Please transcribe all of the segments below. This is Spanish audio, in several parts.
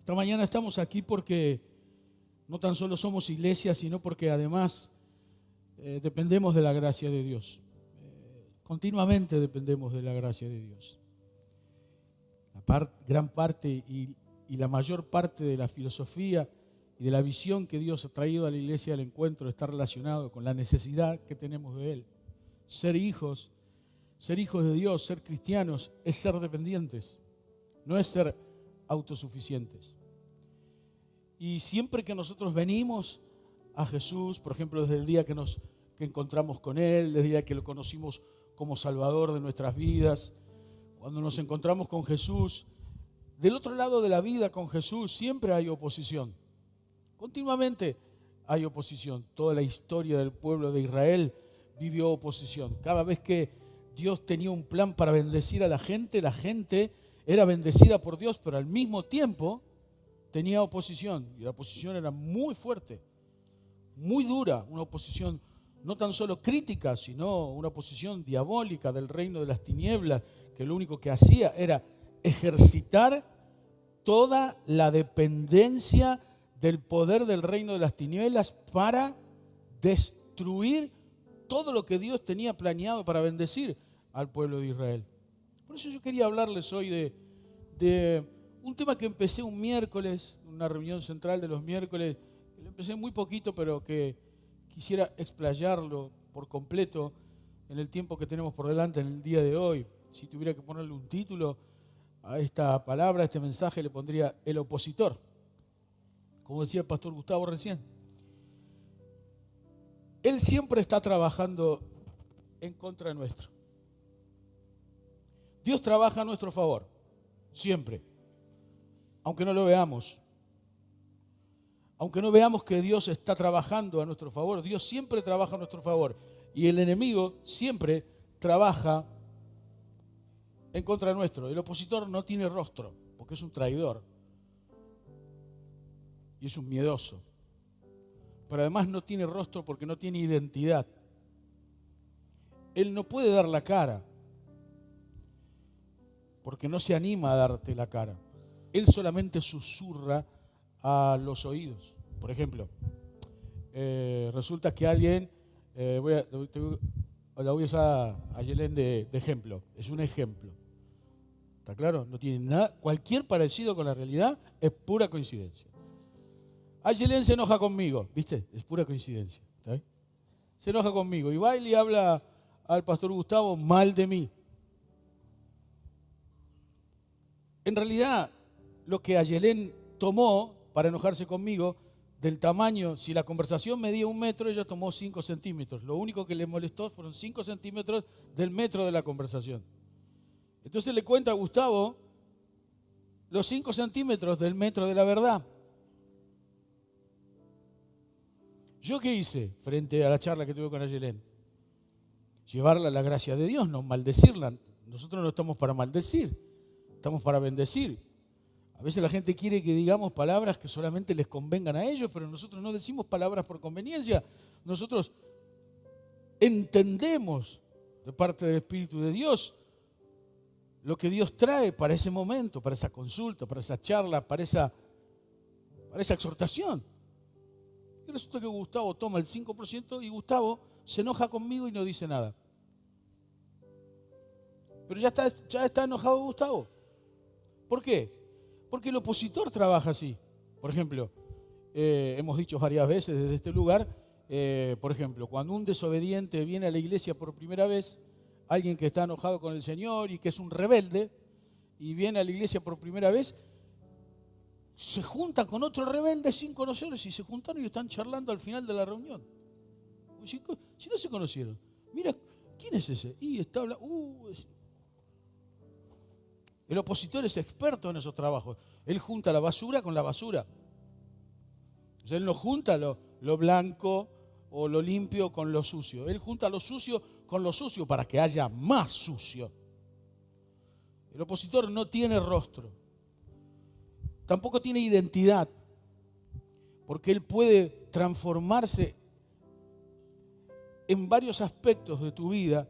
Esta mañana estamos aquí porque no tan solo somos iglesia, sino porque además dependemos de la gracia de Dios. Continuamente dependemos de la gracia de Dios. Gran parte y la mayor parte de la filosofía y de la visión que Dios ha traído a la iglesia del encuentro está relacionado con la necesidad que tenemos de Él. Ser hijos de Dios, ser cristianos, es ser dependientes, no es ser autosuficientes. Y siempre que nosotros venimos a Jesús, por ejemplo, desde el día que encontramos con Él, desde el día que lo conocimos como Salvador de nuestras vidas, cuando nos encontramos con Jesús, del otro lado de la vida con Jesús siempre hay oposición. Continuamente hay oposición. Toda la historia del pueblo de Israel vivió oposición. Cada vez que Dios tenía un plan para bendecir a la gente era bendecida por Dios, pero al mismo tiempo tenía oposición. Y la oposición era muy fuerte, muy dura, una oposición no tan solo crítica, sino una oposición diabólica del reino de las tinieblas, que lo único que hacía era ejercitar toda la dependencia del poder del reino de las tinieblas para destruir todo lo que Dios tenía planeado para bendecir al pueblo de Israel. Por eso yo quería hablarles hoy de un tema que empecé un miércoles, una reunión central de los miércoles. Lo empecé muy poquito, pero que quisiera explayarlo por completo en el tiempo que tenemos por delante en el día de hoy. Si tuviera que ponerle un título a esta palabra, a este mensaje, le pondría el opositor. Como decía el pastor Gustavo recién. Él siempre está trabajando en contra nuestro. Dios trabaja a nuestro favor, siempre. Aunque no lo veamos. Aunque no veamos que Dios está trabajando a nuestro favor, Dios siempre trabaja a nuestro favor. Y el enemigo siempre trabaja en contra nuestro. El opositor no tiene rostro, porque es un traidor. Y es un miedoso. Pero además no tiene rostro porque no tiene identidad. Él no puede dar la cara, porque no se anima a darte la cara. Él solamente susurra a los oídos. Por ejemplo, resulta que alguien, la voy a usar a Yelén de ejemplo, es un ejemplo. ¿Está claro? No tiene nada, cualquier parecido con la realidad es pura coincidencia. Yelén se enoja conmigo, ¿viste? Es pura coincidencia. ¿Está bien? Se enoja conmigo y va y le habla al pastor Gustavo mal de mí. En realidad, lo que Yelén tomó para enojarse conmigo, del tamaño, si la conversación medía 1 metro, ella tomó 5 centímetros. Lo único que le molestó fueron 5 centímetros del metro de la conversación. Entonces le cuenta a Gustavo los 5 centímetros del metro de la verdad. ¿Yo qué hice frente a la charla que tuve con Ayelén? Llevarla a la gracia de Dios, no maldecirla. Nosotros no estamos para maldecir, estamos para bendecir. A veces la gente quiere que digamos palabras que solamente les convengan a ellos, pero nosotros no decimos palabras por conveniencia. Nosotros entendemos de parte del Espíritu de Dios lo que Dios trae para ese momento, para esa consulta, para esa charla, para esa exhortación. Y resulta que Gustavo toma el 5% y Gustavo se enoja conmigo y no dice nada. Pero ya está enojado Gustavo. ¿Por qué? Porque el opositor trabaja así. Por ejemplo, hemos dicho varias veces desde este lugar, por ejemplo, cuando un desobediente viene a la iglesia por primera vez, alguien que está enojado con el Señor y que es un rebelde, y viene a la iglesia por primera vez, se junta con otro rebelde sin conocerlos y se juntaron y están charlando al final de la reunión. Si no se conocieron, mira, ¿quién es ese? Y está hablando, El opositor es experto en esos trabajos. Él junta la basura con la basura. O sea, él no junta lo blanco o lo limpio con lo sucio. Él junta lo sucio con lo sucio para que haya más sucio. El opositor no tiene rostro. Tampoco tiene identidad. Porque él puede transformarse en varios aspectos de tu vida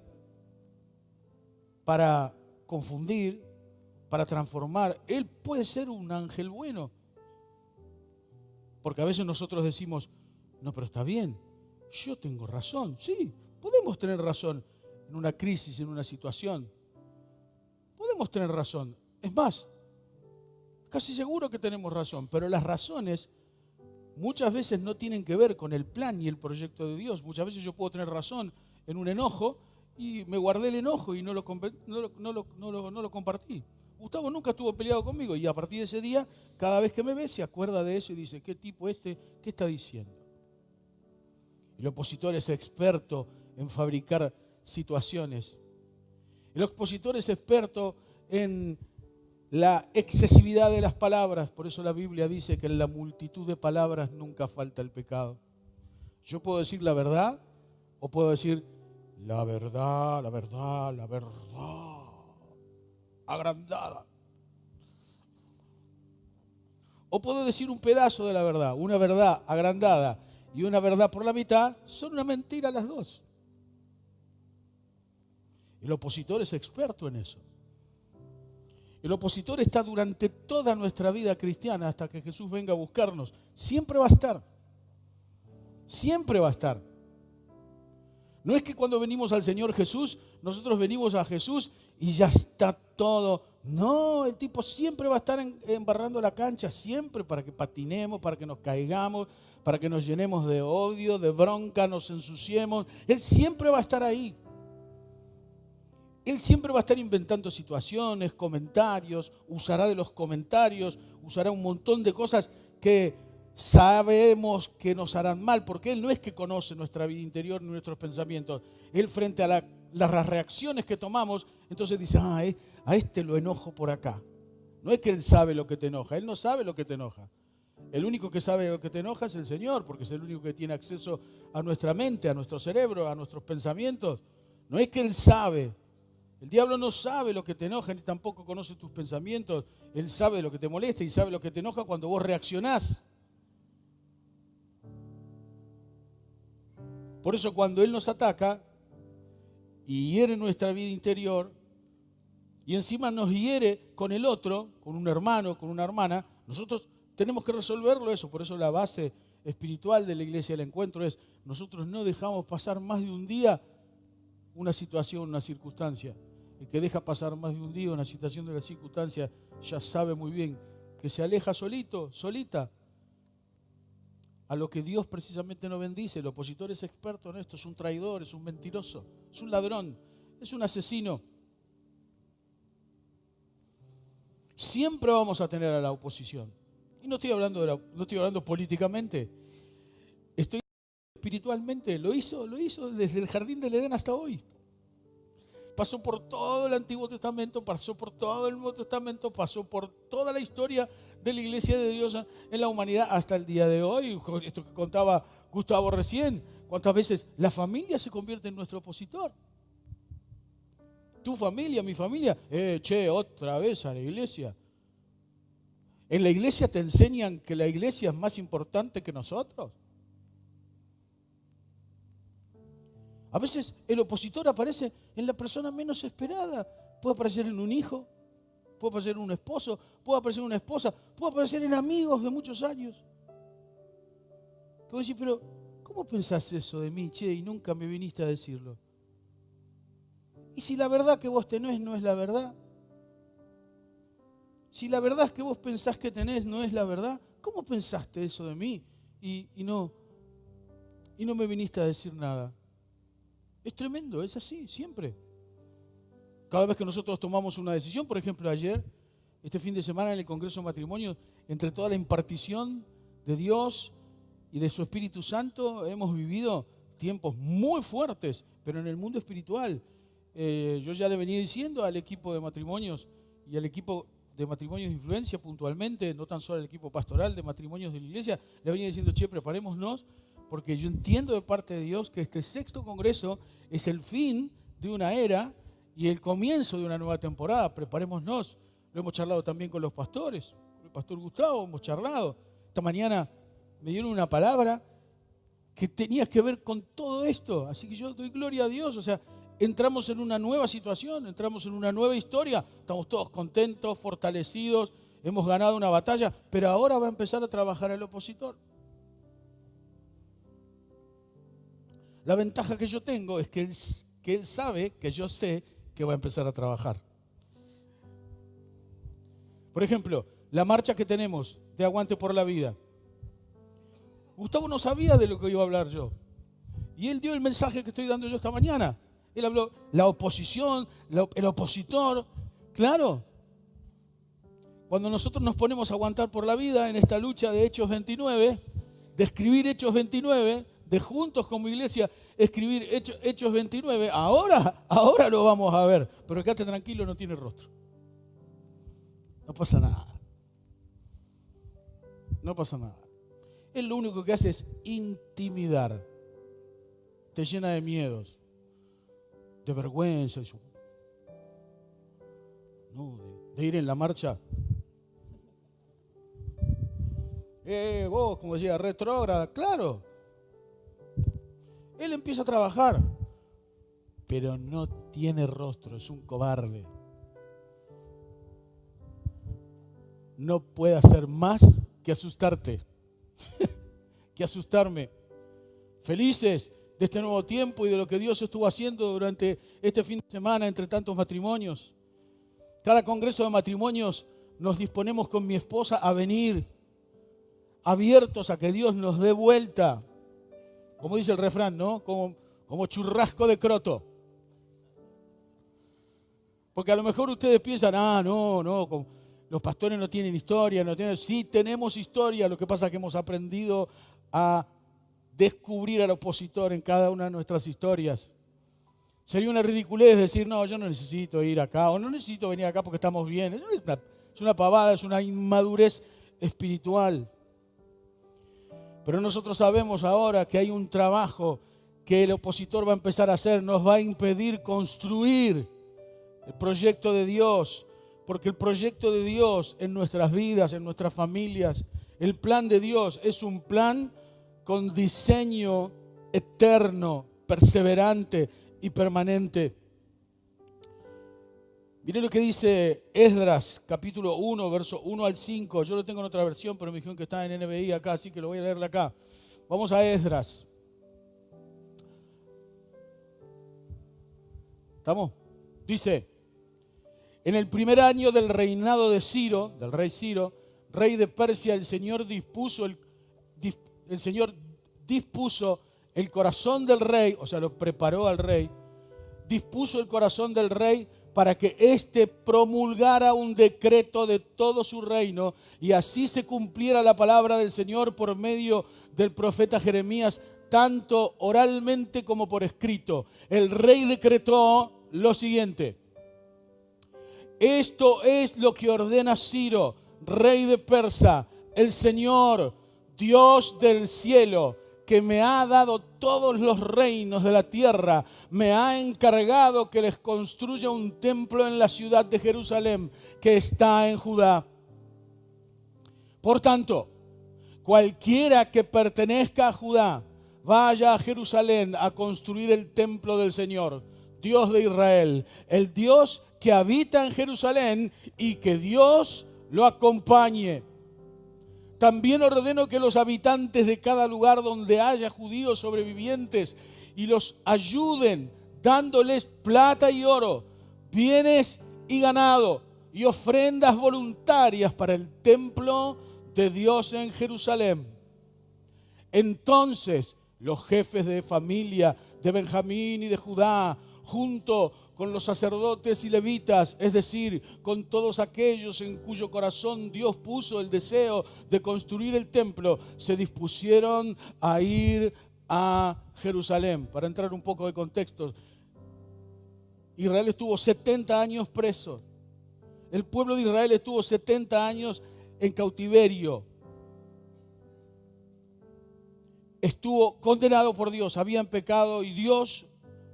para confundir, para transformar. Él puede ser un ángel bueno Porque a veces nosotros decimos, no, pero está bien, yo tengo razón. Sí, podemos tener razón en una crisis, en una situación. Podemos tener razón. Es más, casi seguro que tenemos razón, pero las razones muchas veces no tienen que ver con el plan y el proyecto de Dios. Muchas veces yo puedo tener razón en un enojo y me guardé el enojo y no lo compartí. Gustavo nunca estuvo peleado conmigo y a partir de ese día, cada vez que me ve, se acuerda de eso y dice, ¿qué tipo qué está diciendo? El opositor es experto en fabricar situaciones. El opositor es experto en la excesividad de las palabras. Por eso la Biblia dice que en la multitud de palabras nunca falta el pecado. Yo puedo decir la verdad o puedo decir la verdad, la verdad, la verdad, agrandada. O puedo decir un pedazo de la verdad, una verdad agrandada y una verdad por la mitad, son una mentira las dos. El opositor es experto en eso. El opositor está durante toda nuestra vida cristiana hasta que Jesús venga a buscarnos. Siempre va a estar. Siempre va a estar. No es que cuando venimos al Señor Jesús, nosotros venimos a Jesús y ya está todo. No, el tipo siempre va a estar embarrando la cancha, siempre para que patinemos, para que nos caigamos, para que nos llenemos de odio, de bronca, nos ensuciemos. Él siempre va a estar ahí. Él siempre va a estar inventando situaciones, comentarios, usará de los comentarios, usará un montón de cosas que sabemos que nos harán mal, porque Él no es que conoce nuestra vida interior ni nuestros pensamientos. Él frente a las reacciones que tomamos, entonces dice, a este lo enojo por acá. No es que Él sabe lo que te enoja, Él no sabe lo que te enoja. El único que sabe lo que te enoja es el Señor, porque es el único que tiene acceso a nuestra mente, a nuestro cerebro, a nuestros pensamientos. No es que Él sabe. El diablo no sabe lo que te enoja, ni tampoco conoce tus pensamientos. Él sabe lo que te molesta y sabe lo que te enoja cuando vos reaccionás. Por eso cuando Él nos ataca y hiere nuestra vida interior, y encima nos hiere con el otro, con un hermano, con una hermana, nosotros tenemos que resolverlo eso. Por eso la base espiritual de la Iglesia del Encuentro es, nosotros no dejamos pasar más de un día una situación, una circunstancia. El que deja pasar más de un día una situación de la circunstancia ya sabe muy bien que se aleja solito, solita, a lo que Dios precisamente no bendice. El opositor es experto en esto, es un traidor, es un mentiroso, es un ladrón, es un asesino. Siempre vamos a tener a la oposición. Y no estoy hablando políticamente, estoy espiritualmente. Lo hizo desde el jardín del Edén hasta hoy. Pasó por todo el Antiguo Testamento, pasó por todo el Nuevo Testamento, pasó por toda la historia de la Iglesia de Dios en la humanidad hasta el día de hoy. Esto que contaba Gustavo recién, cuántas veces la familia se convierte en nuestro opositor. Tu familia, mi familia, otra vez a la iglesia. En la iglesia te enseñan que la iglesia es más importante que nosotros. A veces el opositor aparece en la persona menos esperada. Puede aparecer en un hijo, puede aparecer en un esposo, puede aparecer en una esposa, puede aparecer en amigos de muchos años. Que vos decís, pero ¿cómo pensás eso de mí, y nunca me viniste a decirlo? Y si la verdad que vos tenés no es la verdad, si la verdad que vos pensás que tenés no es la verdad, ¿cómo pensaste eso de mí y no me viniste a decir nada? Es tremendo, es así, siempre. Cada vez que nosotros tomamos una decisión, por ejemplo ayer, este fin de semana en el Congreso de Matrimonios, entre toda la impartición de Dios y de su Espíritu Santo, hemos vivido tiempos muy fuertes, pero en el mundo espiritual. Yo ya le venía diciendo al equipo de matrimonios y al equipo de matrimonios de influencia puntualmente, no tan solo al equipo pastoral de matrimonios de la iglesia, le venía diciendo, preparémonos, porque yo entiendo de parte de Dios que este 6º Congreso es el fin de una era y el comienzo de una nueva temporada. Preparémonos. Lo hemos charlado también con los pastores, con el pastor Gustavo, hemos charlado. Esta mañana me dieron una palabra que tenía que ver con todo esto. Así que yo doy gloria a Dios. O sea, entramos en una nueva situación, entramos en una nueva historia. Estamos todos contentos, fortalecidos, hemos ganado una batalla, pero ahora va a empezar a trabajar el opositor. La ventaja que yo tengo es que él sabe que yo sé que va a empezar a trabajar. Por ejemplo, la marcha que tenemos de Aguante por la Vida. Gustavo no sabía de lo que iba a hablar yo. Y él dio el mensaje que estoy dando yo esta mañana. Él habló la oposición, el opositor. Claro. Cuando nosotros nos ponemos a aguantar por la vida en esta lucha de Hechos 29, de escribir Hechos 29, de juntos como iglesia escribir Hechos 29, ahora lo vamos a ver. Pero quédate tranquilo, no tiene rostro. No pasa nada. No pasa nada. Él lo único que hace es intimidar. Te llena de miedos, de vergüenza, de ir en la marcha. Vos, como decía, retrógrada, claro. Él empieza a trabajar, pero no tiene rostro, es un cobarde. No puede hacer más que asustarte, que asustarme. Felices de este nuevo tiempo y de lo que Dios estuvo haciendo durante este fin de semana entre tantos matrimonios. Cada congreso de matrimonios nos disponemos con mi esposa a venir, abiertos a que Dios nos dé vuelta. Como dice el refrán, ¿no? Como churrasco de croto. Porque a lo mejor ustedes piensan, no, los pastores no tienen historia, sí tenemos historia, lo que pasa es que hemos aprendido a descubrir al opositor en cada una de nuestras historias. Sería una ridiculez decir, no, yo no necesito ir acá, o no necesito venir acá porque estamos bien. Es una pavada, es una inmadurez espiritual. Pero nosotros sabemos ahora que hay un trabajo que el opositor va a empezar a hacer, nos va a impedir construir el proyecto de Dios, porque el proyecto de Dios en nuestras vidas, en nuestras familias, el plan de Dios es un plan con diseño eterno, perseverante y permanente. Miren lo que dice Esdras, capítulo 1, verso 1 al 5. Yo lo tengo en otra versión, pero me dijeron que está en NBI acá, así que lo voy a leerle acá. Vamos a Esdras. ¿Estamos? Dice, en el primer año del reinado de Ciro, del rey Ciro, rey de Persia, el Señor dispuso el corazón del rey, o sea, lo preparó al rey, dispuso el corazón del rey para que éste promulgara un decreto de todo su reino y así se cumpliera la palabra del Señor por medio del profeta Jeremías, tanto oralmente como por escrito. El rey decretó lo siguiente: esto es lo que ordena Ciro, rey de Persia, el Señor, Dios del cielo, que me ha dado todos los reinos de la tierra, me ha encargado que les construya un templo en la ciudad de Jerusalén, que está en Judá. Por tanto, cualquiera que pertenezca a Judá, vaya a Jerusalén a construir el templo del Señor, Dios de Israel, el Dios que habita en Jerusalén, y que Dios lo acompañe. También ordeno que los habitantes de cada lugar donde haya judíos sobrevivientes y los ayuden dándoles plata y oro, bienes y ganado y ofrendas voluntarias para el templo de Dios en Jerusalén. Entonces los jefes de familia de Benjamín y de Judá, junto con los sacerdotes y levitas, es decir, con todos aquellos en cuyo corazón Dios puso el deseo de construir el templo, se dispusieron a ir a Jerusalén. Para entrar un poco de contexto, Israel estuvo 70 años preso. El pueblo de Israel estuvo 70 años en cautiverio. Estuvo condenado por Dios, habían pecado y Dios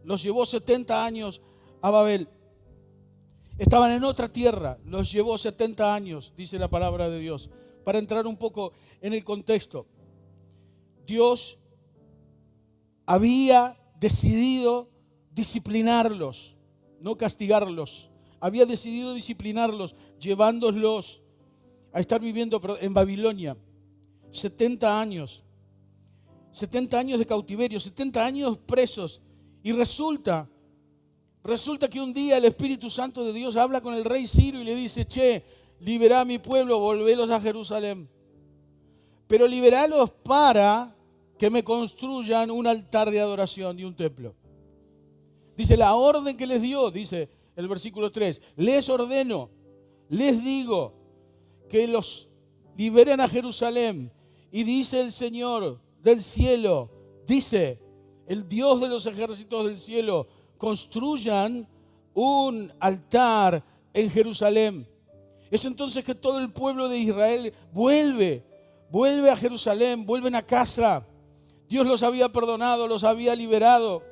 los llevó 70 años a Babel. Estaban en otra tierra, los llevó 70 años, dice la palabra de Dios. Para entrar un poco en el contexto, Dios había decidido disciplinarlos, no castigarlos. Había decidido disciplinarlos, llevándolos a estar viviendo en Babilonia 70 años. 70 años de cautiverio, 70 años presos. Y resulta que un día el Espíritu Santo de Dios habla con el rey Ciro y le dice, che, liberá a mi pueblo, volvélos a Jerusalén. Pero liberalos para que me construyan un altar de adoración y un templo. Dice, la orden que les dio, dice el versículo 3, les ordeno, les digo que los liberen a Jerusalén. Y dice el Señor del cielo, dice el Dios de los ejércitos del cielo, construyan un altar en Jerusalén. Es entonces que todo el pueblo de Israel vuelve a Jerusalén, vuelven a casa. Dios los había perdonado, los había liberado.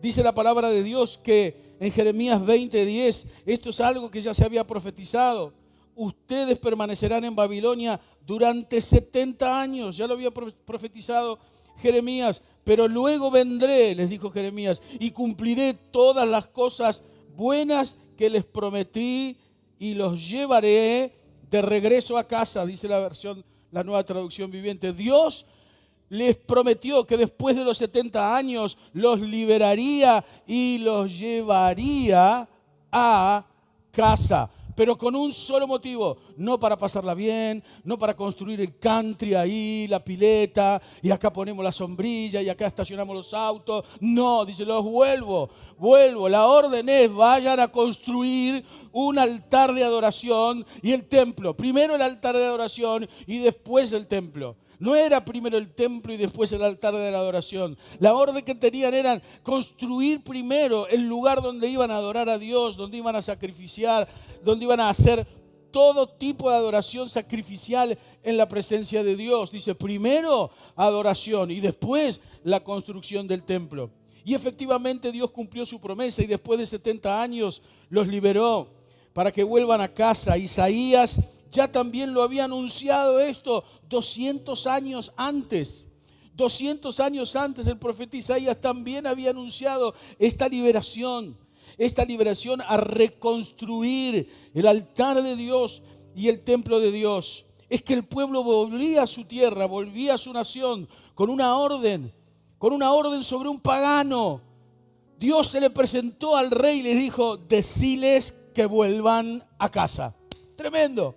Dice la palabra de Dios que en Jeremías 20:10, esto es algo que ya se había profetizado. Ustedes permanecerán en Babilonia durante 70 años. Ya lo había profetizado Jeremías. Pero luego vendré, les dijo Jeremías, y cumpliré todas las cosas buenas que les prometí y los llevaré de regreso a casa, dice la Nueva Traducción Viviente. Dios les prometió que después de los 70 años los liberaría y los llevaría a casa. Pero con un solo motivo, no para pasarla bien, no para construir el country ahí, la pileta, y acá ponemos la sombrilla y acá estacionamos los autos. No, dice, los vuelvo. La orden es, vayan a construir un altar de adoración y el templo. Primero el altar de adoración y después el templo. No era primero el templo y después el altar de la adoración. La orden que tenían era construir primero el lugar donde iban a adorar a Dios, donde iban a sacrificiar, donde iban a hacer todo tipo de adoración sacrificial en la presencia de Dios. Dice, primero adoración y después la construcción del templo. Y efectivamente Dios cumplió su promesa y después de 70 años los liberó para que vuelvan a casa. Isaías ya también lo había anunciado esto 200 años antes. 200 años antes el profeta Isaías también había anunciado esta liberación a reconstruir el altar de Dios y el templo de Dios. Es que el pueblo volvía a su tierra, volvía a su nación con una orden sobre un pagano. Dios se le presentó al rey y le dijo, deciles que vuelvan a casa. Tremendo.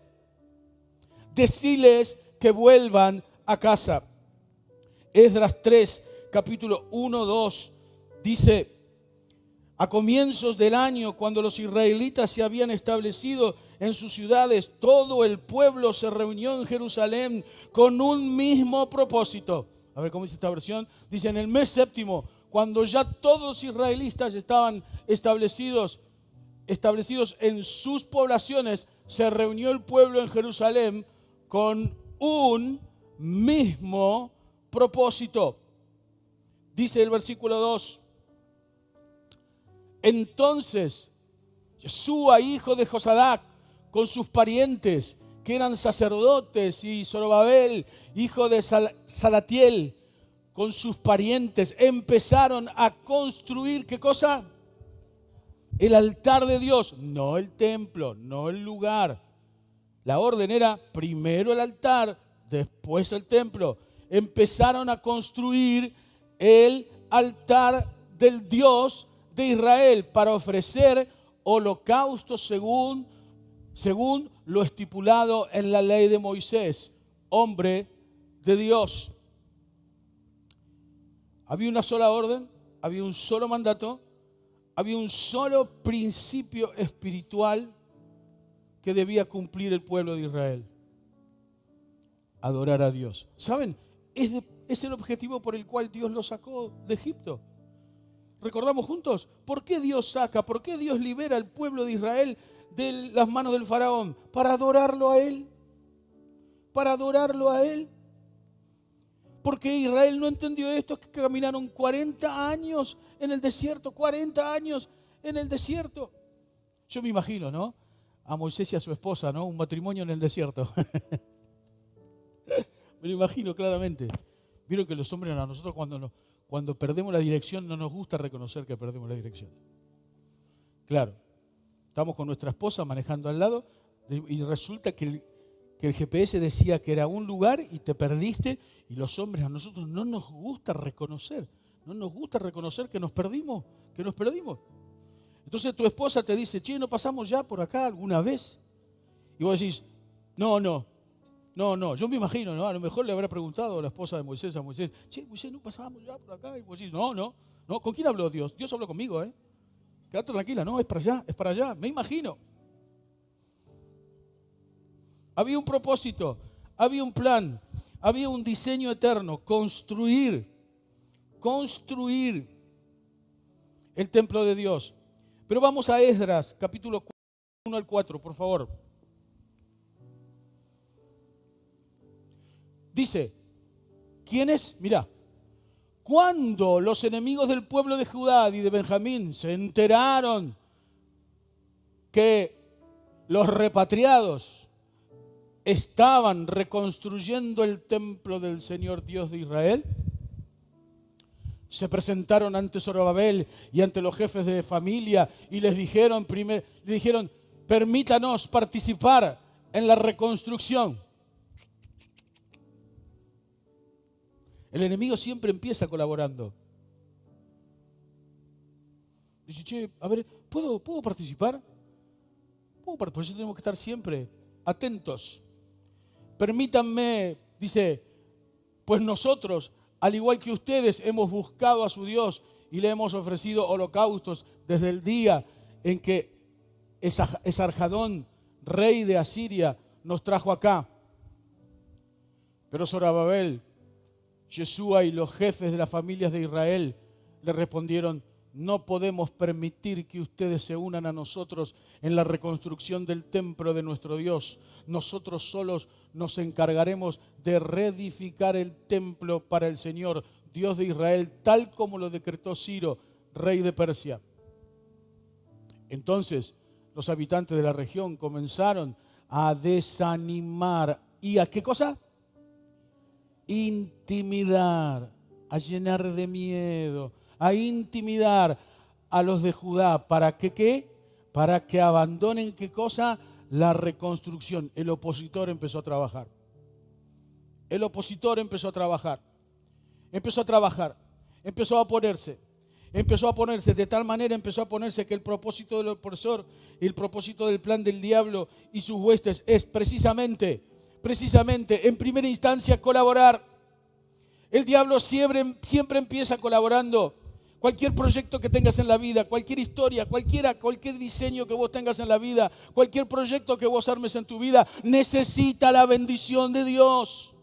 Deciles que vuelvan a casa. Esdras 3, capítulo 1, 2, dice, a comienzos del año, cuando los israelitas se habían establecido en sus ciudades, todo el pueblo se reunió en Jerusalén con un mismo propósito. A ver cómo dice esta versión. Dice, en el mes séptimo, cuando ya todos los israelitas estaban establecidos en sus poblaciones, se reunió el pueblo en Jerusalén con un mismo propósito. Dice el versículo 2. Entonces, Yeshua, hijo de Josadac, con sus parientes, que eran sacerdotes, y Zorobabel, hijo de Salatiel, con sus parientes, empezaron a construir, ¿qué cosa? El altar de Dios, no el templo, no el lugar. La orden era primero el altar, después el templo. Empezaron a construir el altar del Dios de Israel para ofrecer holocaustos según lo estipulado en la ley de Moisés, hombre de Dios. Había una sola orden, había un solo mandato, había un solo principio espiritual que debía cumplir el pueblo de Israel: adorar a Dios. ¿Saben? Es el objetivo por el cual Dios lo sacó de Egipto. ¿Recordamos juntos? ¿Por qué Dios libera al pueblo de Israel de las manos del faraón? Para adorarlo a Él. Para adorarlo a Él. Porque Israel no entendió esto, que caminaron 40 años en el desierto. 40 años en el desierto. Yo me imagino, ¿no? A Moisés y a su esposa, ¿no? Un matrimonio en el desierto. Me lo imagino claramente. Vieron que los hombres, a nosotros cuando perdemos la dirección no nos gusta reconocer que perdemos la dirección. Claro, estamos con nuestra esposa manejando al lado y resulta que que el GPS decía que era un lugar y te perdiste. Y los hombres, a nosotros no nos gusta reconocer. No nos gusta reconocer que nos perdimos. Entonces tu esposa te dice, che, ¿no pasamos ya por acá alguna vez? Y vos decís, no. Yo me imagino, ¿no? A lo mejor le habrá preguntado a la esposa de Moisés a Moisés, che, Moisés, ¿no pasábamos ya por acá? Y vos decís, no. ¿Con quién habló Dios? Dios habló conmigo, ¿eh? Quédate tranquila, no, es para allá, me imagino. Había un propósito, había un plan, había un diseño eterno, construir el templo de Dios. Pero vamos a Esdras, capítulo 1 al 4, por favor. Dice, ¿quiénes? Mirá, cuando los enemigos del pueblo de Judá y de Benjamín se enteraron que los repatriados estaban reconstruyendo el templo del Señor Dios de Israel, se presentaron ante Zorobabel y ante los jefes de familia y les dijeron, permítanos participar en la reconstrucción. El enemigo siempre empieza colaborando. Dice, che, a ver, ¿puedo participar? Por eso tenemos que estar siempre atentos. Permítanme, dice, pues nosotros, al igual que ustedes, hemos buscado a su Dios y le hemos ofrecido holocaustos desde el día en que Esarhadón, rey de Asiria, nos trajo acá. Pero Zorobabel, Yeshua y los jefes de las familias de Israel le respondieron, no podemos permitir que ustedes se unan a nosotros en la reconstrucción del templo de nuestro Dios. Nosotros solos nos encargaremos de reedificar el templo para el Señor, Dios de Israel, tal como lo decretó Ciro, rey de Persia. Entonces, los habitantes de la región comenzaron a desanimar. ¿Y a qué cosa? Intimidar, a llenar de miedo, a intimidar a los de Judá. ¿Para que qué? Para que abandonen, ¿qué cosa? La reconstrucción. El opositor empezó a trabajar. Empezó a ponerse. De tal manera empezó a ponerse que el propósito del opresor y el propósito del plan del diablo y sus huestes es precisamente, en primera instancia, colaborar. El diablo siempre empieza colaborando. Cualquier proyecto que tengas en la vida, cualquier historia, cualquier diseño que vos tengas en la vida, cualquier proyecto que vos armes en tu vida, necesita la bendición de Dios.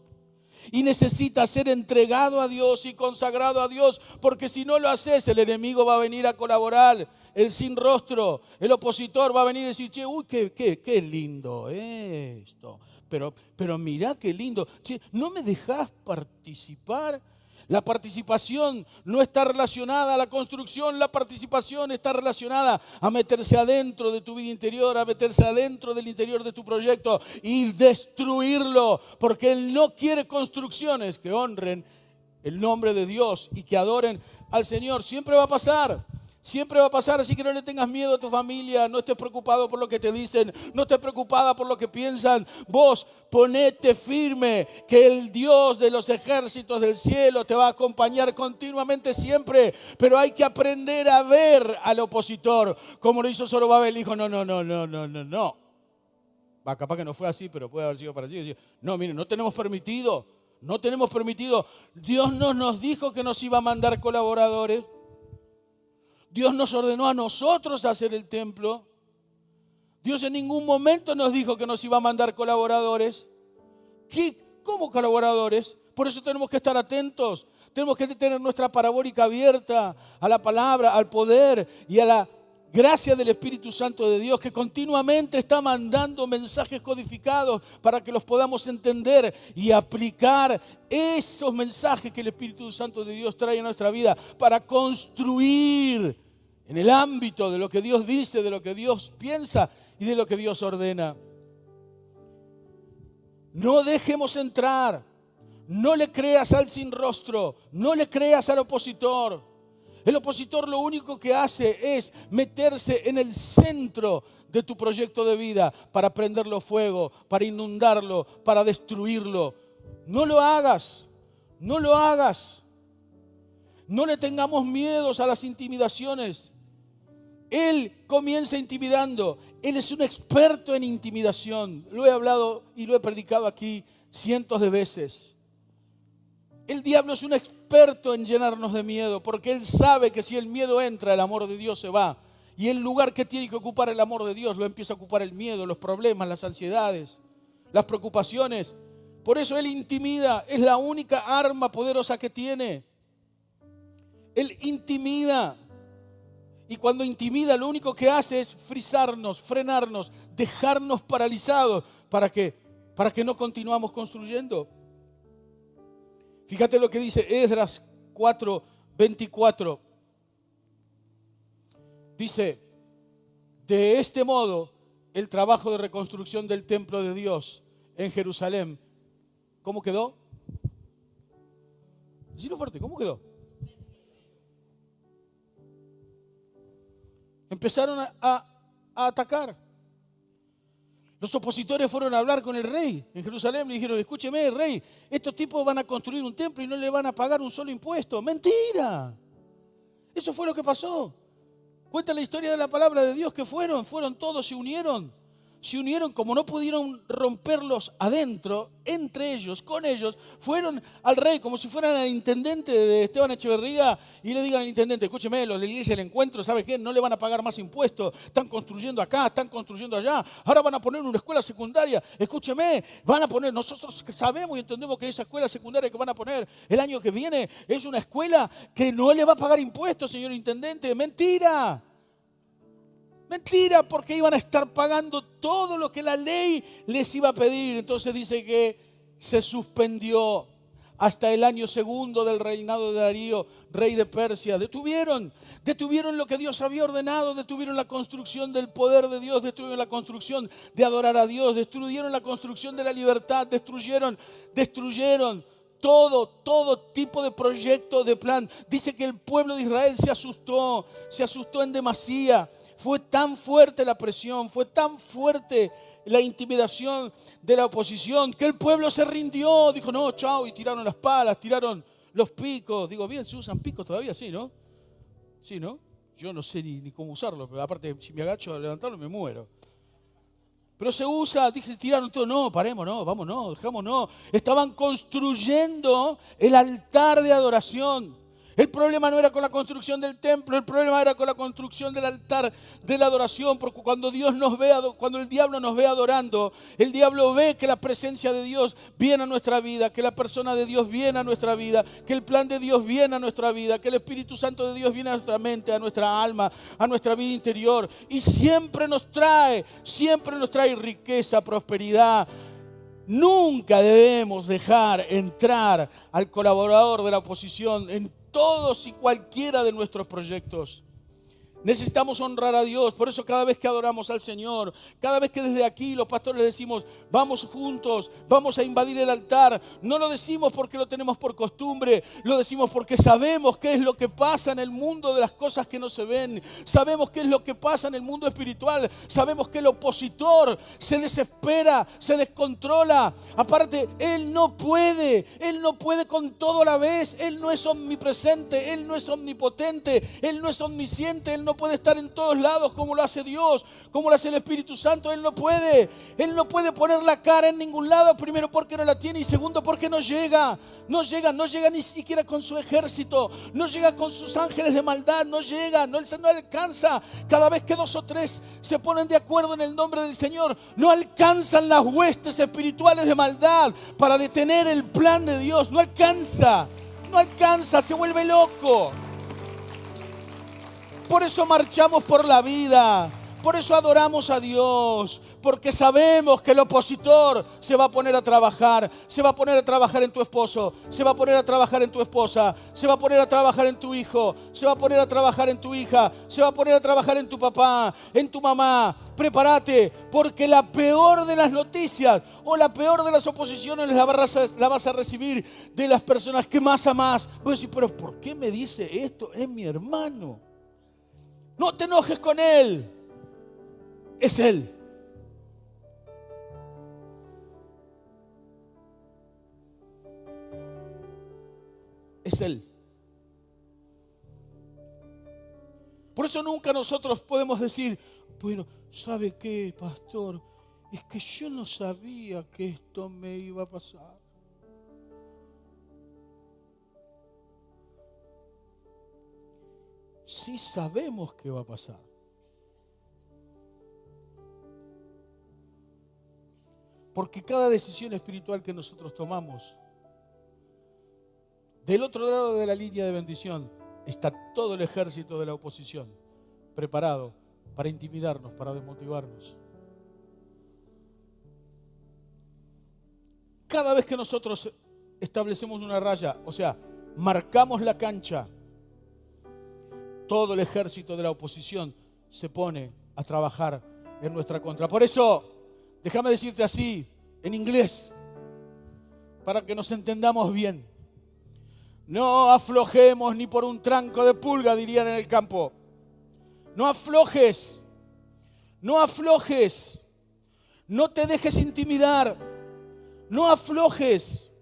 Y necesita ser entregado a Dios y consagrado a Dios, porque si no lo haces, el enemigo va a venir a colaborar. El sin rostro, el opositor va a venir y decir, che, uy, qué lindo esto. Pero mirá qué lindo. Che, ¿no me dejás participar? La participación no está relacionada a la construcción, la participación está relacionada a meterse adentro de tu vida interior, a meterse adentro del interior de tu proyecto y destruirlo, porque Él no quiere construcciones que honren el nombre de Dios y que adoren al Señor. Siempre va a pasar, así que no le tengas miedo a tu familia, no estés preocupado por lo que te dicen, no estés preocupada por lo que piensan. Vos ponete firme, que el Dios de los ejércitos del cielo te va a acompañar continuamente siempre, pero hay que aprender a ver al opositor, como lo hizo Zorobabel. Dijo, no. Va, capaz que no fue así, pero puede haber sido para ti. No, miren, no tenemos permitido. Dios no nos dijo que nos iba a mandar colaboradores. Dios nos ordenó a nosotros hacer el templo. Dios en ningún momento nos dijo que nos iba a mandar colaboradores. ¿Cómo colaboradores? Por eso tenemos que estar atentos. Tenemos que tener nuestra parabólica abierta a la palabra, al poder y a la gracia del Espíritu Santo de Dios, que continuamente está mandando mensajes codificados para que los podamos entender y aplicar esos mensajes que el Espíritu Santo de Dios trae a nuestra vida para construir en el ámbito de lo que Dios dice, de lo que Dios piensa y de lo que Dios ordena. No dejemos entrar, no le creas al sin rostro, no le creas al opositor. El opositor lo único que hace es meterse en el centro de tu proyecto de vida para prenderlo fuego, para inundarlo, para destruirlo. No lo hagas, no lo hagas. No le tengamos miedos a las intimidaciones. Él comienza intimidando. Él es un experto en intimidación. Lo he hablado y lo he predicado aquí cientos de veces. El diablo es un experto en llenarnos de miedo, porque él sabe que si el miedo entra, el amor de Dios se va. Y el lugar que tiene que ocupar el amor de Dios lo empieza a ocupar el miedo, los problemas, las ansiedades, las preocupaciones. Por eso él intimida, es la única arma poderosa que tiene. Él intimida. Y cuando intimida, lo único que hace es frizarnos, frenarnos, dejarnos paralizados para que no continuamos construyendo. Fíjate lo que dice Esdras 4:24. Dice, de este modo, el trabajo de reconstrucción del templo de Dios en Jerusalén, ¿cómo quedó? Decilo fuerte, ¿cómo quedó? Empezaron a atacar. Los opositores fueron a hablar con el rey en Jerusalén. Le dijeron, escúcheme, rey, estos tipos van a construir un templo y no le van a pagar un solo impuesto. ¡Mentira! Eso fue lo que pasó. Cuenta la historia de la palabra de Dios que fueron todos, se unieron, como no pudieron romperlos adentro, entre ellos, con ellos, fueron al rey como si fueran al intendente de Esteban Echeverría y le digan al intendente, escúcheme, los de la iglesia del encuentro, ¿sabe qué? No le van a pagar más impuestos, están construyendo acá, están construyendo allá, ahora van a poner una escuela secundaria, escúcheme, van a poner, nosotros sabemos y entendemos que esa escuela secundaria que van a poner el año que viene es una escuela que no le va a pagar impuestos, señor intendente. ¡Mentira! Mentira, porque iban a estar pagando todo lo que la ley les iba a pedir. Entonces dice que se suspendió hasta el año segundo del reinado de Darío, rey de Persia. Detuvieron lo que Dios había ordenado, detuvieron la construcción del poder de Dios, destruyeron la construcción de adorar a Dios, destruyeron la construcción de la libertad, destruyeron todo tipo de proyecto, de plan. Dice que el pueblo de Israel se asustó en demasía. Fue tan fuerte la presión, fue tan fuerte la intimidación de la oposición que el pueblo se rindió. Dijo, no, chao, y tiraron las palas, tiraron los picos. Digo, bien, ¿se usan picos todavía? Sí, ¿no? Sí, ¿no? Yo no sé ni cómo usarlos, pero aparte, si me agacho a levantarlo, me muero. Pero se usa, dije, tiraron todo. No, paremos, no, vamos, no, dejamos, no. Estaban construyendo el altar de adoración. El problema no era con la construcción del templo, el problema era con la construcción del altar de la adoración, porque cuando el diablo nos ve adorando, el diablo ve que la presencia de Dios viene a nuestra vida, que la persona de Dios viene a nuestra vida, que el plan de Dios viene a nuestra vida, que el Espíritu Santo de Dios viene a nuestra mente, a nuestra alma, a nuestra vida interior, y siempre nos trae riqueza, prosperidad. Nunca debemos dejar entrar al colaborador de la oposición en todos y cualquiera de nuestros proyectos. Necesitamos honrar a Dios. Por eso cada vez que adoramos al Señor, cada vez que desde aquí los pastores decimos, vamos juntos, vamos a invadir el altar, no lo decimos porque lo tenemos por costumbre, lo decimos porque sabemos qué es lo que pasa en el mundo de las cosas que no se ven, sabemos qué es lo que pasa en el mundo espiritual, sabemos que el opositor se desespera, se descontrola. Aparte, él no puede con todo a la vez. Él no es omnipresente, él no es omnipotente, él no es omnisciente, él no puede estar en todos lados como lo hace Dios, como lo hace el Espíritu Santo. Él no puede poner la cara en ningún lado, primero porque no la tiene y segundo porque no llega ni siquiera con su ejército, no llega con sus ángeles de maldad, no alcanza. Cada vez que 2 o 3 se ponen de acuerdo en el nombre del Señor, no alcanzan las huestes espirituales de maldad para detener el plan de Dios. No alcanza, se vuelve loco. Por eso marchamos por la vida, Por eso adoramos a Dios, porque sabemos que el opositor se va a poner a trabajar, se va a poner a trabajar en tu esposo, se va a poner a trabajar en tu esposa, se va a poner a trabajar en tu hijo, se va a poner a trabajar en tu hija, se va a poner a trabajar en tu papá, en tu mamá. Prepárate, porque la peor de las noticias o la peor de las oposiciones la vas a recibir de las personas que más amás. Vas a decir, pero ¿por qué me dice esto? Es mi hermano. No te enojes con él. Es Él. Es Él. Por eso nunca nosotros podemos decir, bueno, ¿sabe qué, pastor? Es que yo no sabía que esto me iba a pasar. Sí sabemos que va a pasar. Porque cada decisión espiritual que nosotros tomamos, del otro lado de la línea de bendición, está todo el ejército de la oposición preparado para intimidarnos, para desmotivarnos. Cada vez que nosotros establecemos una raya, o sea, marcamos la cancha, todo el ejército de la oposición se pone a trabajar en nuestra contra. Por eso, déjame decirte así, en inglés, para que nos entendamos bien. No aflojemos ni por un tranco de pulga, dirían en el campo. No aflojes, no aflojes, no te dejes intimidar, no aflojes,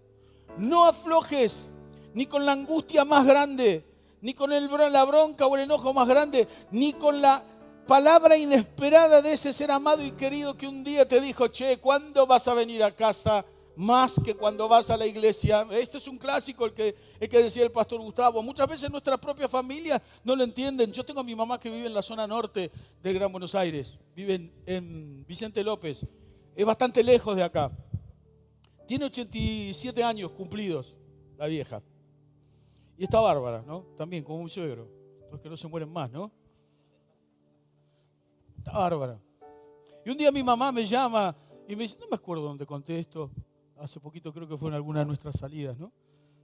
no aflojes, ni con la angustia más grande, ni con la bronca o el enojo más grande, ni con la palabra inesperada de ese ser amado y querido que un día te dijo, che, ¿cuándo vas a venir a casa? Más que cuando vas a la iglesia. Este es un clásico, el que decía el pastor Gustavo. Muchas veces nuestra propia familia no lo entienden. Yo tengo a mi mamá que vive en la zona norte del Gran Buenos Aires. Vive en Vicente López. Es bastante lejos de acá. Tiene 87 años cumplidos, la vieja. Y está bárbara, ¿no? También, como mi suegro. Los que no se mueren más, ¿no? Está bárbara. Y un día mi mamá me llama y me dice, no me acuerdo dónde conté esto. Hace poquito creo que fue en alguna de nuestras salidas, ¿no?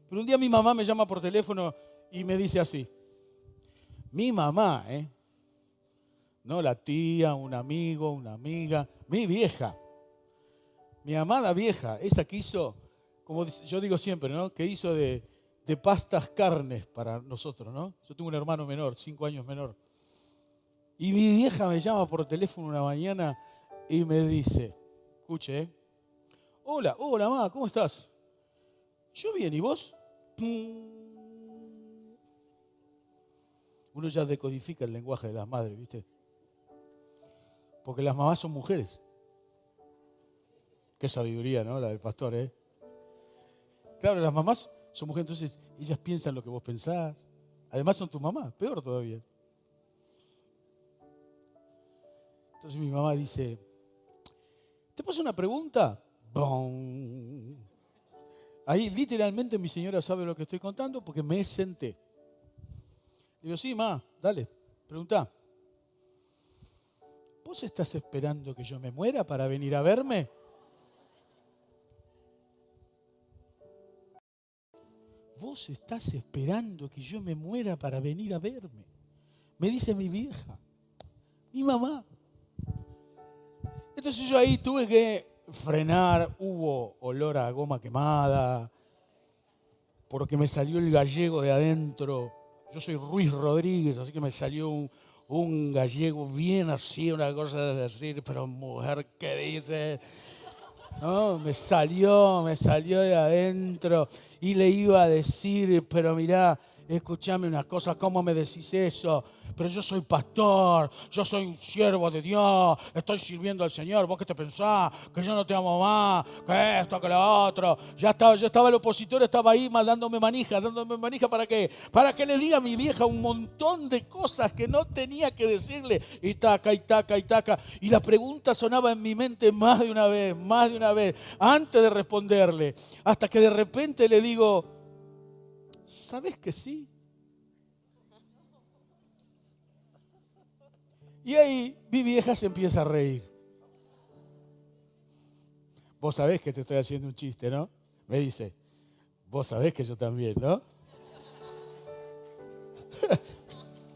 Pero un día mi mamá me llama por teléfono y me dice así. Mi mamá, no la tía, un amigo, una amiga, mi vieja. Mi amada vieja, esa que hizo, como yo digo siempre, ¿no? Que hizo de pastas carnes para nosotros, ¿no? Yo tengo un hermano menor, 5 años menor. Y mi vieja me llama por teléfono una mañana y me dice, escuche, hola, ma, ¿cómo estás? Yo bien, ¿y vos? Uno ya decodifica el lenguaje de las madres, ¿viste? Porque las mamás son mujeres. Qué sabiduría, ¿no? La del pastor, ¿eh? Claro, las mamás son mujeres, entonces ellas piensan lo que vos pensás. Además son tus mamás, peor todavía. Entonces mi mamá dice, ¿te paso una pregunta? ¡Bum! Ahí literalmente mi señora sabe lo que estoy contando porque me senté. Le digo, sí, ma, dale, preguntá. ¿Vos estás esperando que yo me muera para venir a verme? ¿Vos estás esperando que yo me muera para venir a verme? Me dice mi vieja, mi mamá. Entonces yo ahí tuve que frenar, hubo olor a goma quemada, porque me salió el gallego de adentro. Yo soy Ruiz Rodríguez, así que me salió un gallego bien así, una cosa de decir, pero mujer, ¿qué dice? No, me salió de adentro y le iba a decir, pero mirá, escúchame una cosa, ¿cómo me decís eso? Pero yo soy pastor, yo soy un siervo de Dios, estoy sirviendo al Señor. ¿Vos qué te pensás? Que yo no te amo más, que esto, que lo otro. Yo estaba el opositor, estaba ahí dándome manija. ¿Para qué? Para que le diga a mi vieja un montón de cosas que no tenía que decirle. Y taca, y taca, y taca. Y la pregunta sonaba en mi mente más de una vez, antes de responderle. Hasta que de repente le digo, ¿sabes que sí? Y ahí mi vieja se empieza a reír. Vos sabés que te estoy haciendo un chiste, ¿no? Me dice, vos sabés que yo también, ¿no?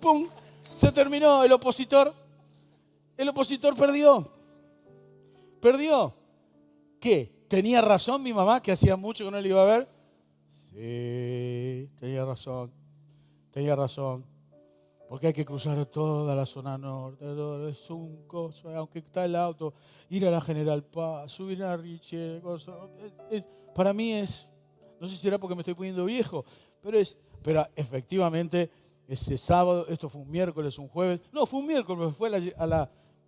¡Pum! Se terminó el opositor. El opositor perdió. Perdió. ¿Qué? ¿Tenía razón mi mamá que hacía mucho que no le iba a ver? Sí, tenía razón. Tenía razón. Porque hay que cruzar toda la zona norte. Es un coso, aunque está el auto, ir a la General Paz, subir a Riche, para mí es, no sé si será porque me estoy poniendo viejo, pero efectivamente ese sábado, esto fue un miércoles, un jueves, no, fue un miércoles, fue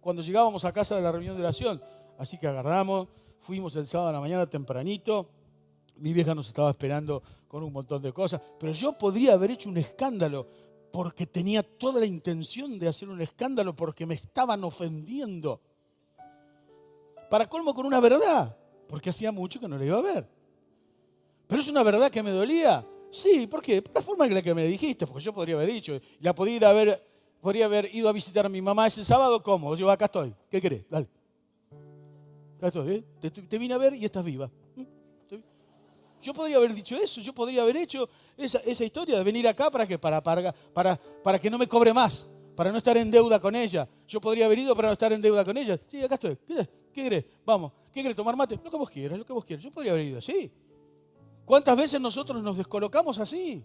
cuando llegábamos a casa de la reunión de oración. Así que agarramos, fuimos el sábado a la mañana tempranito. Mi vieja nos estaba esperando con un montón de cosas, pero yo podría haber hecho un escándalo porque tenía toda la intención de hacer un escándalo porque me estaban ofendiendo. Para colmo con una verdad, porque hacía mucho que no la iba a ver. Pero es una verdad que me dolía. Sí, ¿por qué? Por la forma en la que me dijiste, porque yo podría haber dicho, podría haber ido a visitar a mi mamá ese sábado, ¿cómo? Yo acá estoy, ¿qué querés? Dale. Acá estoy, ¿eh? Te vine a ver y estás viva. Yo podría haber dicho eso, yo podría haber hecho esa historia de venir acá para que no me cobre más, para no estar en deuda con ella. Yo podría haber ido para no estar en deuda con ella. Sí, acá estoy. ¿Qué querés? Vamos. ¿Qué querés? ¿Tomar mate? Lo que vos quieras, lo que vos quieras. Yo podría haber ido así. ¿Cuántas veces nosotros nos descolocamos así?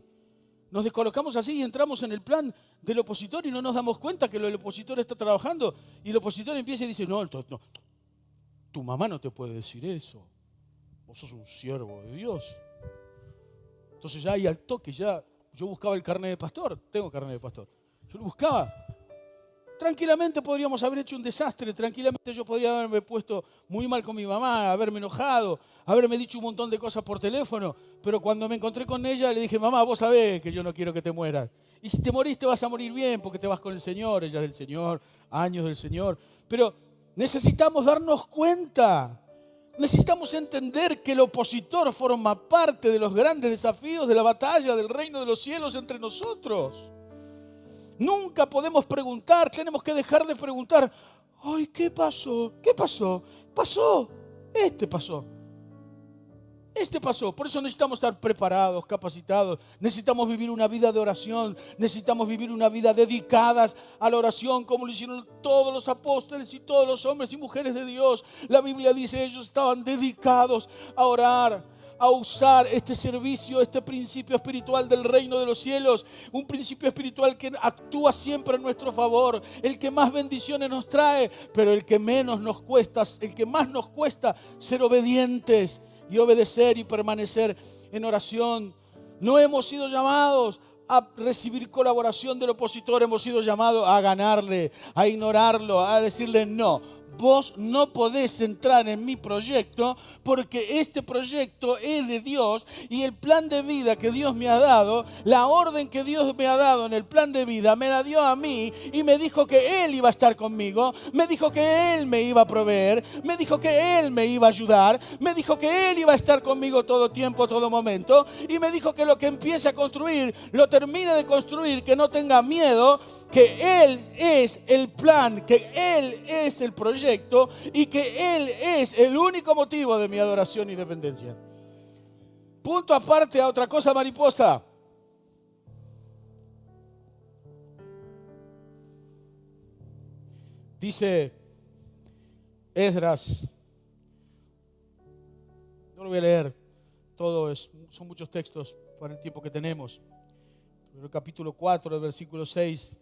Nos descolocamos así y entramos en el plan del opositor y no nos damos cuenta que el opositor está trabajando y el opositor empieza y dice, no, tu mamá no te puede decir eso. Vos sos un siervo de Dios. Entonces ya ahí al toque, yo buscaba el carnet de pastor. Tengo carnet de pastor. Yo lo buscaba. Tranquilamente podríamos haber hecho un desastre. Tranquilamente yo podría haberme puesto muy mal con mi mamá, haberme enojado, haberme dicho un montón de cosas por teléfono. Pero cuando me encontré con ella le dije, mamá, vos sabés que yo no quiero que te mueras. Y si te morís te vas a morir bien porque te vas con el Señor. Ella es del Señor, años del Señor. Pero necesitamos darnos cuenta. Necesitamos entender que el opositor forma parte de los grandes desafíos de la batalla del reino de los cielos entre nosotros. Nunca podemos preguntar, tenemos que dejar de preguntar, ay, ¿qué pasó? ¿Qué pasó? Pasó, pasó. Pasó. Por eso necesitamos estar preparados, capacitados. Necesitamos vivir una vida de oración. Necesitamos vivir una vida dedicadas a la oración, como lo hicieron todos los apóstoles y todos los hombres y mujeres de Dios. La Biblia dice, ellos estaban dedicados a orar, a usar este servicio, este principio espiritual del reino de los cielos. Un principio espiritual que actúa siempre en nuestro favor. El que más bendiciones nos trae, pero el que más nos cuesta ser obedientes. Y obedecer y permanecer en oración. No hemos sido llamados a recibir colaboración del opositor, hemos sido llamados a ganarle, a ignorarlo, a decirle no. Vos no podés entrar en mi proyecto porque este proyecto es de Dios y el plan de vida que Dios me ha dado, la orden que Dios me ha dado en el plan de vida, me la dio a mí y me dijo que Él iba a estar conmigo, me dijo que Él me iba a proveer, me dijo que Él me iba a ayudar, me dijo que Él iba a estar conmigo todo tiempo, todo momento y me dijo que lo que empiece a construir, lo termine de construir, que no tenga miedo, que Él es el plan, que Él es el proyecto y que Él es el único motivo de mi adoración y dependencia. Punto aparte a otra cosa mariposa. Dice Esdras, no lo voy a leer, son muchos textos para el tiempo que tenemos. Pero el capítulo 4, del versículo 6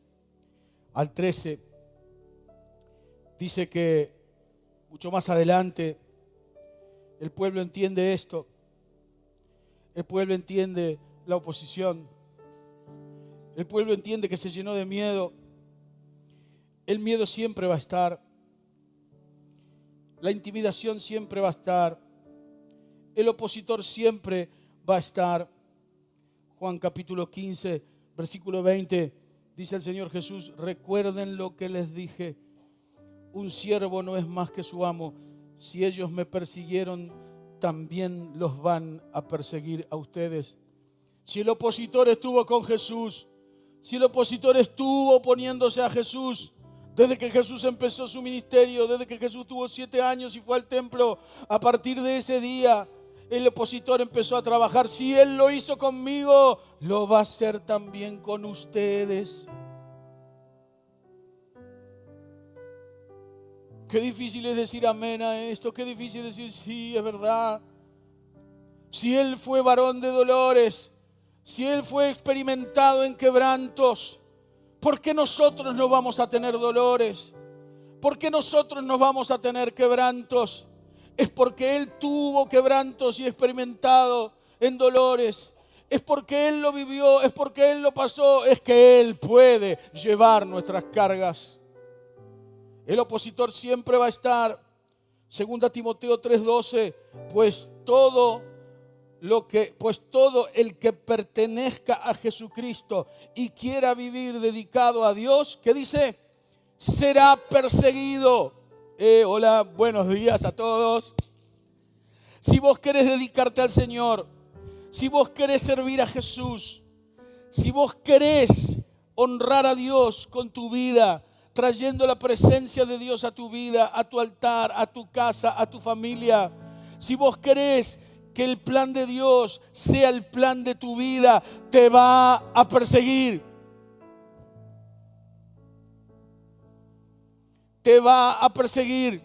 al 13, dice que mucho más adelante el pueblo entiende esto. El pueblo entiende la oposición. El pueblo entiende que se llenó de miedo. El miedo siempre va a estar. La intimidación siempre va a estar. El opositor siempre va a estar. Juan capítulo 15, versículo 20, dice el Señor Jesús, recuerden lo que les dije, un siervo no es más que su amo. Si ellos me persiguieron, también los van a perseguir a ustedes. Si el opositor estuvo con Jesús, si el opositor estuvo oponiéndose a Jesús, Desde que Jesús empezó su ministerio, desde que Jesús tuvo 7 años y fue al templo, a partir de ese día, el opositor empezó a trabajar. Si Él lo hizo conmigo, lo va a hacer también con ustedes. Qué difícil es decir amén a esto, qué difícil es decir sí, es verdad. Si Él fue varón de dolores, si Él fue experimentado en quebrantos, ¿por qué nosotros no vamos a tener dolores? ¿Por qué nosotros no vamos a tener quebrantos? Es porque Él tuvo quebrantos y experimentado en dolores. Es porque Él lo vivió, es porque Él lo pasó, es que Él puede llevar nuestras cargas. El opositor siempre va a estar. 2 Timoteo 3:12, pues todo el que pertenezca a Jesucristo y quiera vivir dedicado a Dios, ¿qué dice? Será perseguido. Hola, buenos días a todos. Si vos querés dedicarte al Señor, si vos querés servir a Jesús, si vos querés honrar a Dios con tu vida, trayendo la presencia de Dios a tu vida, a tu altar, a tu casa, a tu familia, si vos querés que el plan de Dios sea el plan de tu vida, te va a perseguir. Te va a perseguir.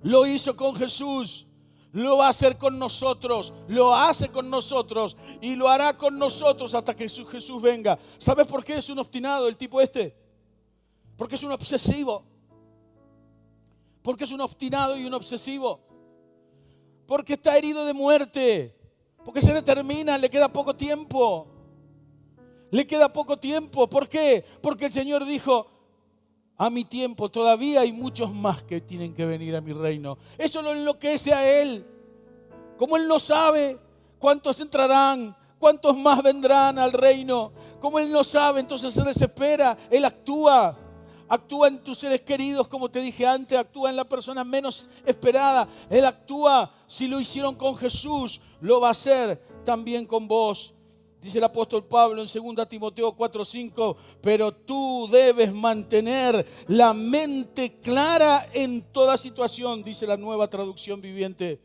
Lo hizo con Jesús, lo va a hacer con nosotros, lo hace con nosotros y lo hará con nosotros hasta que Jesús venga. ¿Sabes por qué es un obstinado el tipo este? Porque es un obsesivo. Porque es un obstinado y un obsesivo. Porque está herido de muerte. Porque se le termina, le queda poco tiempo. Le queda poco tiempo. ¿Por qué? Porque el Señor dijo: a mi tiempo todavía hay muchos más que tienen que venir a mi reino. Eso lo enloquece a Él. Como Él no sabe cuántos entrarán, cuántos más vendrán al reino. Como Él no sabe, entonces se desespera. Él actúa. Actúa en tus seres queridos, como te dije antes. Actúa en la persona menos esperada. Él actúa. Si lo hicieron con Jesús, lo va a hacer también con vos. Dice el apóstol Pablo en 2 Timoteo 4:5, pero tú debes mantener la mente clara en toda situación, dice la Nueva Traducción Viviente.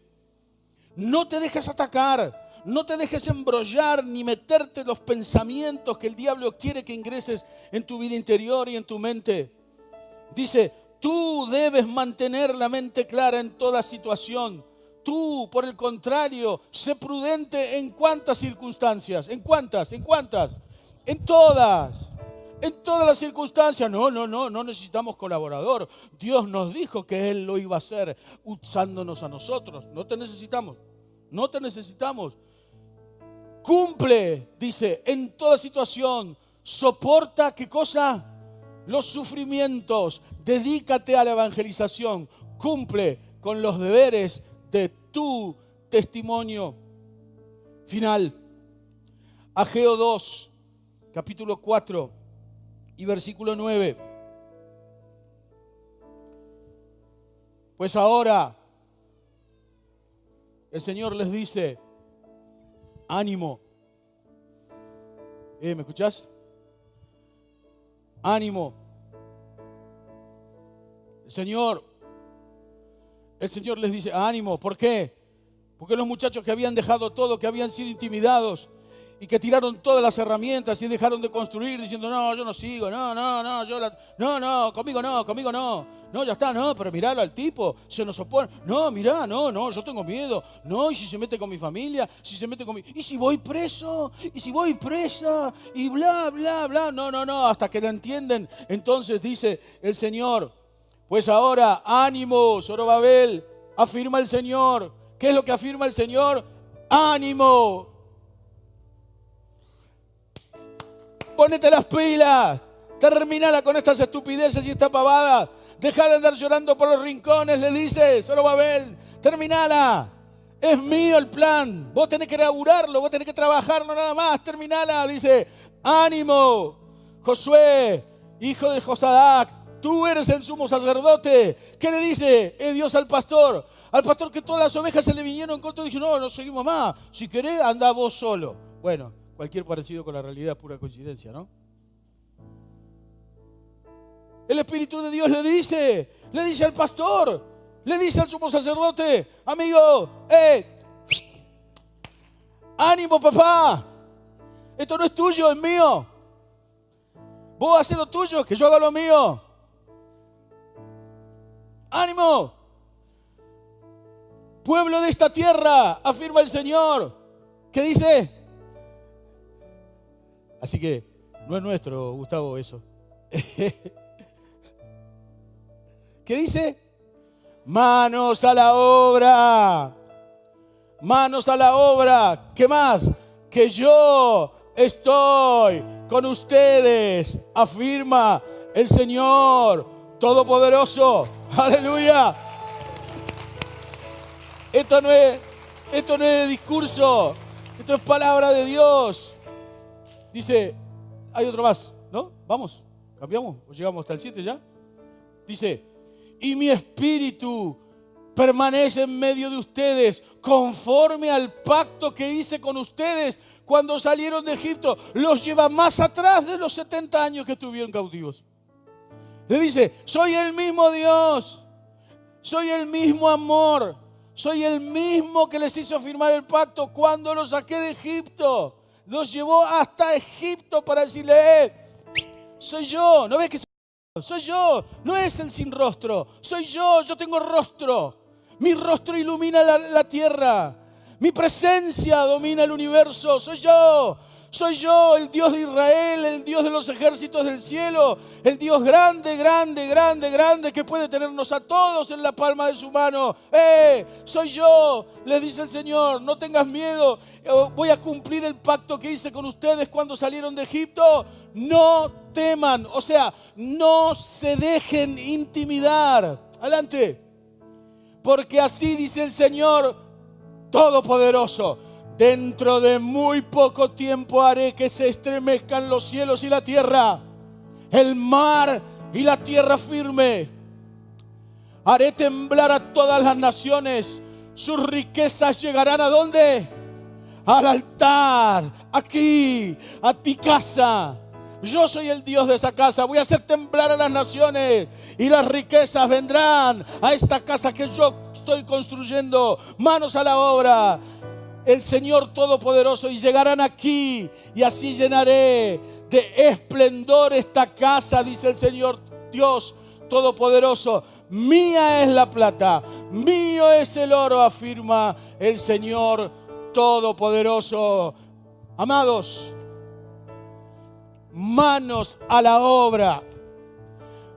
No te dejes atacar, no te dejes embrollar ni meterte los pensamientos que el diablo quiere que ingreses en tu vida interior y en tu mente. Dice, tú debes mantener la mente clara en toda situación. Tú, por el contrario, sé prudente en cuántas circunstancias. ¿En cuántas? ¿En cuántas? En todas. En todas las circunstancias. No necesitamos colaborador. Dios nos dijo que Él lo iba a hacer usándonos a nosotros. No te necesitamos. No te necesitamos. Cumple, dice, en toda situación. Soporta, ¿qué cosa? Los sufrimientos. Dedícate a la evangelización. Cumple con los deberes de tu testimonio. Final. Ageo 2, capítulo 4 y versículo 9. Pues ahora el Señor les dice: ánimo. ¿Me escuchás? Ánimo. El Señor les dice: ánimo. ¿Por qué? Porque los muchachos que habían dejado todo, que habían sido intimidados y que tiraron todas las herramientas y dejaron de construir diciendo: no, yo no sigo, conmigo no, ya está, no, pero miralo al tipo, se nos opone, no, mirá, no, yo tengo miedo, no, y si se mete con mi familia, y si voy preso, y si voy presa, y bla, bla, bla, no, hasta que lo entienden. Entonces dice el Señor: pues ahora, ánimo, Zorobabel, afirma el Señor. ¿Qué es lo que afirma el Señor? ¡Ánimo! Ponete las pilas. Terminala con estas estupideces y estas pavadas. Deja de andar llorando por los rincones, le dice Zorobabel. Terminala. Es mío el plan. Vos tenés que inaugurarlo, vos tenés que trabajarlo nada más. Terminala, dice. ¡Ánimo! Josué, hijo de Josadac, tú eres el sumo sacerdote. ¿Qué le dice Dios al pastor? Al pastor que todas las ovejas se le vinieron en contra y dijo: no seguimos más. Si querés, anda vos solo. Bueno, cualquier parecido con la realidad es pura coincidencia, ¿no? El Espíritu de Dios le dice al pastor, le dice al sumo sacerdote, amigo, ánimo papá, esto no es tuyo, es mío. Vos haces lo tuyo, que yo haga lo mío. ¡Ánimo! Pueblo de esta tierra, afirma el Señor. ¿Qué dice? Así que no es nuestro, Gustavo, eso. ¿Qué dice? Manos a la obra. Manos a la obra. ¿Qué más? Que yo estoy con ustedes, afirma el Señor Todopoderoso. Aleluya. Esto no es discurso, esto es palabra de Dios. Dice, hay otro más, ¿no? Vamos, cambiamos o llegamos hasta el 7 ya. Dice, y mi espíritu permanece en medio de ustedes conforme al pacto que hice con ustedes cuando salieron de Egipto. Los lleva más atrás de los 70 años que estuvieron cautivos. Le dice, soy el mismo Dios, soy el mismo amor, soy el mismo que les hizo firmar el pacto cuando los saqué de Egipto. Los llevó hasta Egipto para decirle, soy yo, ¿no ves que soy yo? No es el sin rostro, soy yo tengo rostro. Mi rostro ilumina la tierra, mi presencia domina el universo, soy yo, el Dios de Israel, el Dios de los ejércitos del cielo, el Dios grande, grande, grande, grande, que puede tenernos a todos en la palma de su mano. Soy yo, les dice el Señor, no tengas miedo, voy a cumplir el pacto que hice con ustedes cuando salieron de Egipto. No teman, o sea, no se dejen intimidar. Adelante. Porque así dice el Señor Todopoderoso. Dentro de muy poco tiempo haré que se estremezcan los cielos y la tierra, el mar y la tierra firme. Haré temblar a todas las naciones. Sus riquezas llegarán ¿a dónde? Al altar, aquí, a mi casa. Yo soy el Dios de esa casa. Voy a hacer temblar a las naciones y las riquezas vendrán a esta casa que yo estoy construyendo. Manos a la obra. El Señor Todopoderoso, y llegarán aquí y así llenaré de esplendor esta casa, dice el Señor Dios Todopoderoso. Mía es la plata, mío es el oro, afirma el Señor Todopoderoso. Amados, manos a la obra.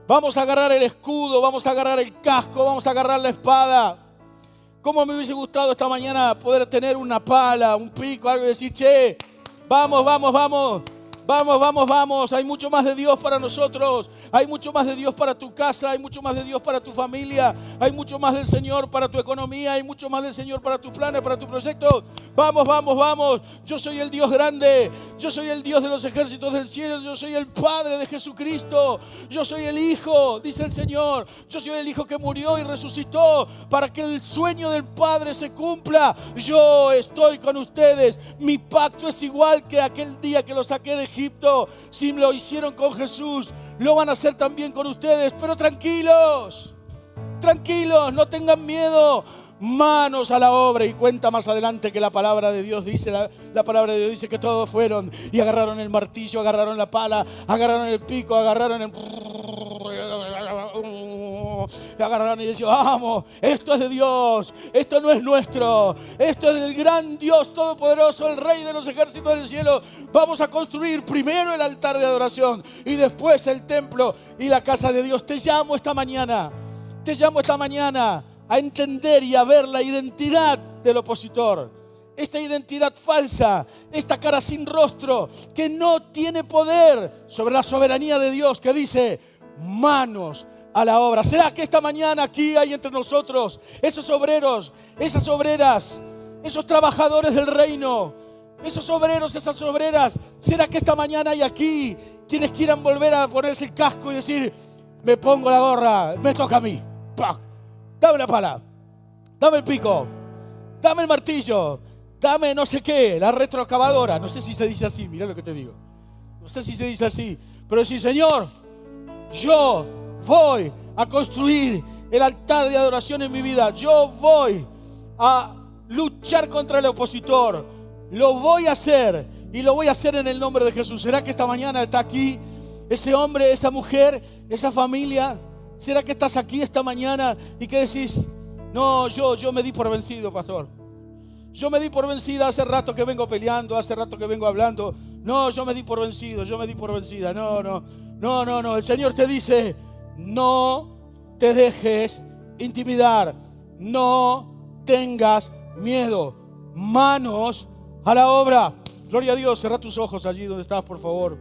Vamos a agarrar el escudo, vamos a agarrar el casco, vamos a agarrar la espada. ¿Cómo me hubiese gustado esta mañana poder tener una pala, un pico, algo y decir, che, vamos, vamos, vamos, vamos, vamos, vamos. Hay mucho más de Dios para nosotros. Hay mucho más de Dios para tu casa. Hay mucho más de Dios para tu familia. Hay mucho más del Señor para tu economía. Hay mucho más del Señor para tus planes, para tus proyectos. Vamos, vamos, vamos. Yo soy el Dios grande. Yo soy el Dios de los ejércitos del cielo. Yo soy el Padre de Jesucristo. Yo soy el Hijo, dice el Señor. Yo soy el Hijo que murió y resucitó para que el sueño del Padre se cumpla. Yo estoy con ustedes. Mi pacto es igual que aquel día que lo saqué de Egipto. Si lo hicieron con Jesús, lo van a hacer también con ustedes. Pero tranquilos, tranquilos, no tengan miedo. Manos a la obra. Y cuenta más adelante que la palabra de Dios dice, la palabra de Dios dice que todos fueron y agarraron el martillo, agarraron la pala, agarraron el pico, agarraron el... agarraron y decían, vamos, esto es de Dios, esto no es nuestro, esto es del gran Dios Todopoderoso, el Rey de los ejércitos del cielo. Vamos a construir primero el altar de adoración y después el templo y la casa de Dios. Te llamo esta mañana a entender y a ver la identidad del opositor. Esta identidad falsa, esta cara sin rostro que no tiene poder sobre la soberanía de Dios, que dice, manos a la obra. ¿Será que esta mañana aquí hay entre nosotros esos obreros, esas obreras, esos trabajadores del reino, esos obreros, esas obreras? ¿Será que esta mañana hay aquí quienes quieran volver a ponerse el casco y decir, me pongo la gorra, me toca a mí? ¡Pah! Dame la pala, dame el pico, dame el martillo, dame no sé qué, la retroexcavadora. No sé si se dice así, mirá lo que te digo. No sé si se dice así, pero decir, Señor, yo voy a construir el altar de adoración en mi vida. Yo voy a luchar contra el opositor. Lo voy a hacer y lo voy a hacer en el nombre de Jesús. ¿Será que esta mañana está aquí ese hombre, esa mujer, esa familia? ¿Será que estás aquí esta mañana y que decís, no, yo me di por vencido, pastor? Yo me di por vencida, hace rato que vengo peleando, hace rato que vengo hablando. No, yo me di por vencido, yo me di por vencida. No. El Señor te dice, no te dejes intimidar. No tengas miedo. Manos a la obra. Gloria a Dios. Cerrá tus ojos allí donde estás, por favor.